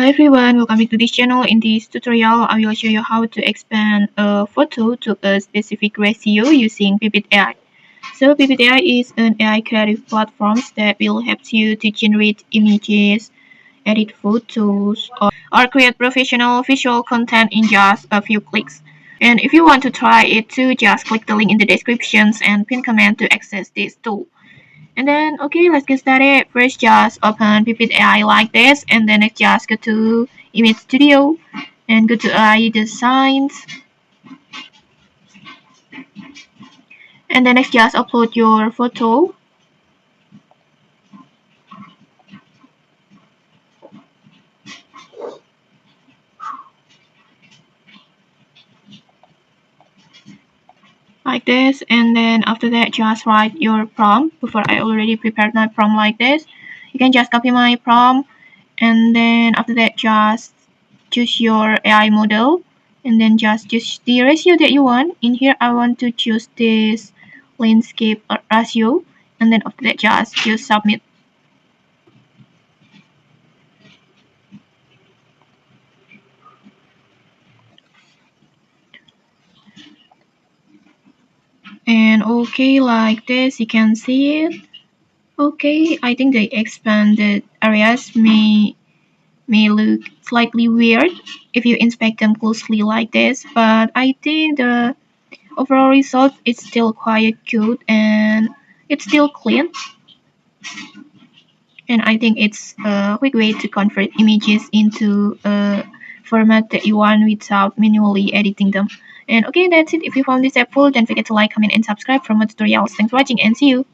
Hi everyone, welcome back to this channel. In this tutorial, I will show you how to expand a photo to a specific ratio using Pippit AI. So Pippit AI is an AI creative platform that will help you to generate images, edit photos, or create professional visual content in just a few clicks. And if you want to try it too, just click the link in the descriptions and pin comment to access this tool. And then, okay, let's get started. First, just open Pippit AI like this, and then next, just go to Image Studio and go to AI Designs. And then next, just upload your photo. Like this, and then after that, just write your prompt. Before I already prepared my prompt like this, you can just copy my prompt, and then after that, just choose your AI model, and then just choose the ratio that you want. In here, I want to choose this landscape ratio, and then after that, just choose submit. And okay, like this, you can see it. Okay, I think the expanded areas may look slightly weird if you inspect them closely like this, but I think the overall result is still quite good and it's still clean. And I think it's a quick way to convert images into a format that you want without manually editing them. And okay, that's it. If you found this helpful, don't forget to like, comment, and subscribe for more tutorials. Thanks for watching and see you.